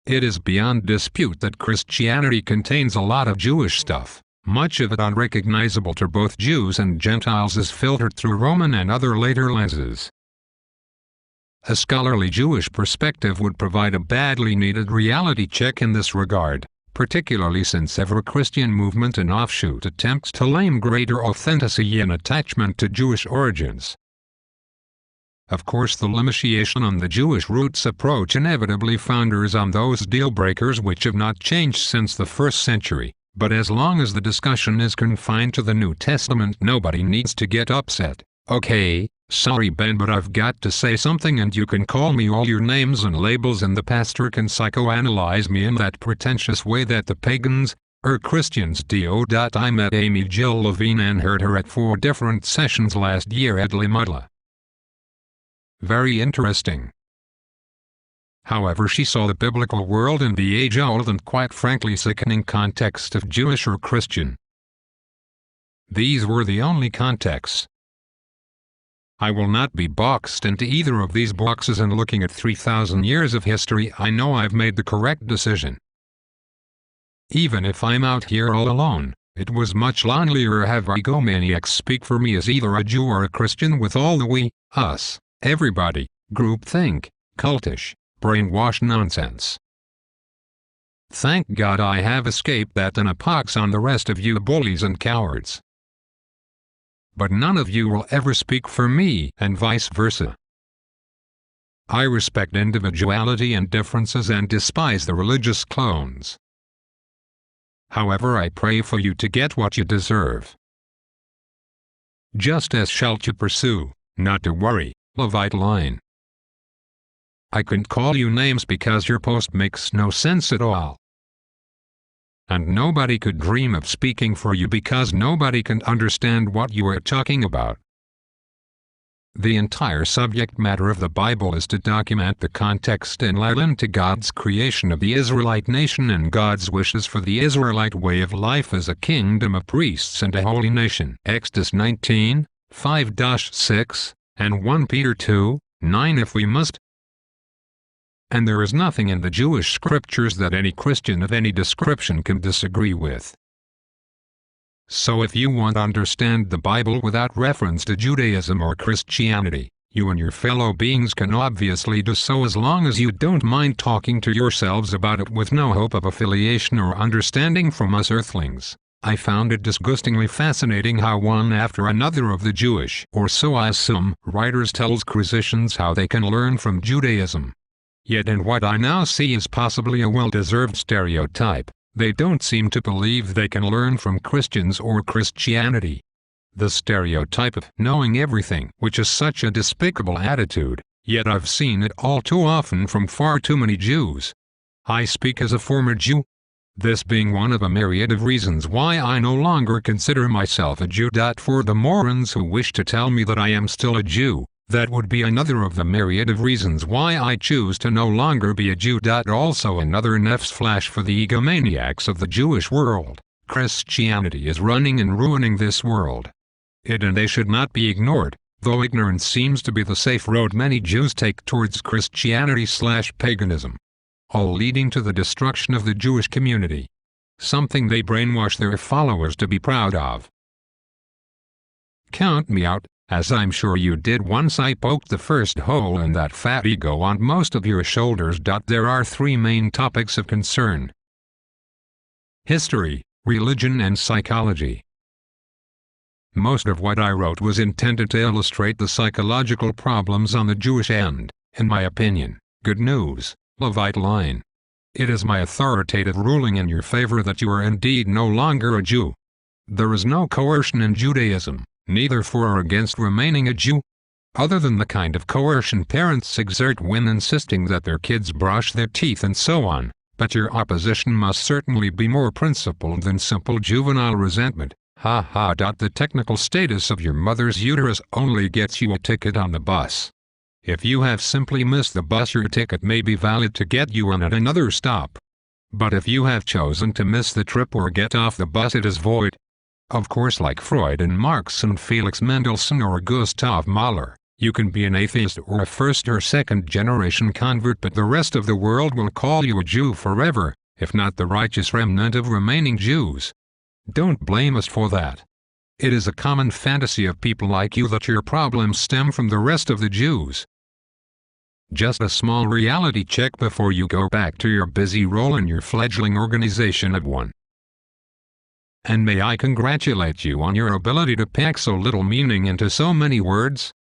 It is beyond dispute that Christianity contains a lot of Jewish stuff. Much of it unrecognizable to both Jews and Gentiles is filtered through Roman and other later lenses. A scholarly Jewish perspective would provide a badly needed reality check in this regard, particularly since every Christian movement and offshoot attempts to claim greater authenticity and attachment to Jewish origins. Of course, the limitation on the Jewish roots approach inevitably founders on those deal-breakers which have not changed since the 1st century, but as long as the discussion is confined to the New Testament, nobody needs to get upset. Okay, sorry Ben, but I've got to say something, and you can call me all your names and labels, and the pastor can psychoanalyze me in that pretentious way that the pagans, Christians do. I met Amy Jill Levine and heard her at 4 different sessions last year at Limudla. Very interesting. However, she saw the biblical world in the age-old and quite frankly sickening context of Jewish or Christian. These were the only contexts. I will not be boxed into either of these boxes, and looking at 3,000 years of history, I know I've made the correct decision. Even if I'm out here all alone, it was much lonelier to have egomaniacs speak for me as either a Jew or a Christian with all the we, us, everybody, groupthink, cultish, brainwash nonsense. Thank God I have escaped that, and a pox on the rest of you bullies and cowards. But none of you will ever speak for me, and vice versa. I respect individuality and differences and despise the religious clones. However, I pray for you to get what you deserve. Justice shalt you pursue, not to worry, Levite line. I couldn't call you names because your post makes no sense at all. And nobody could dream of speaking for you because nobody can understand what you are talking about. The entire subject matter of the Bible is to document the context and lay into God's creation of the Israelite nation and God's wishes for the Israelite way of life as a kingdom of priests and a holy nation. Exodus 19, 5-6, and 1 Peter 2, 9 if we must. And there is nothing in the Jewish scriptures that any Christian of any description can disagree with. So if you want to understand the Bible without reference to Judaism or Christianity, you and your fellow beings can obviously do so as long as you don't mind talking to yourselves about it with no hope of affiliation or understanding from us earthlings. I found it disgustingly fascinating how one after another of the Jewish, or so I assume, writers tells Christians how they can learn from Judaism. Yet in what I now see is possibly a well-deserved stereotype, they don't seem to believe they can learn from Christians or Christianity. The stereotype of knowing everything, which is such a despicable attitude, yet I've seen it all too often from far too many Jews. I speak as a former Jew, this being one of a myriad of reasons why I no longer consider myself a Jew. For the morons who wish to tell me that I am still a Jew, that would be another of the myriad of reasons why I choose to no longer be a Jew. Also another newsflash for the egomaniacs of the Jewish world: Christianity is running and ruining this world. It and they should not be ignored, though ignorance seems to be the safe road many Jews take towards Christianity/paganism. All leading to the destruction of the Jewish community. Something they brainwash their followers to be proud of. Count me out, as I'm sure you did once I poked the first hole in that fat ego on most of your shoulders. There are 3 main topics of concern: history, religion and psychology. Most of what I wrote was intended to illustrate the psychological problems on the Jewish end. In my opinion, good news, Levite line. It is my authoritative ruling in your favor that you are indeed no longer a Jew. There is no coercion in Judaism, neither for or against remaining a Jew, other than the kind of coercion parents exert when insisting that their kids brush their teeth and so on, but your opposition must certainly be more principled than simple juvenile resentment. Ha ha. The technical status of your mother's uterus only gets you a ticket on the bus. If you have simply missed the bus, your ticket may be valid to get you on at another stop. But if you have chosen to miss the trip or get off the bus, it is void. Of course, like Freud and Marx and Felix Mendelssohn or Gustav Mahler, You can be an atheist or a first or second generation convert, but the rest of the world will call you a Jew forever, if not the righteous remnant of remaining Jews. Don't blame us for that. It is a common fantasy of people like you that your problems stem from the rest of the Jews. Just a small reality check before you go back to your busy role in your fledgling organization of one. And may I congratulate you on your ability to pack so little meaning into so many words?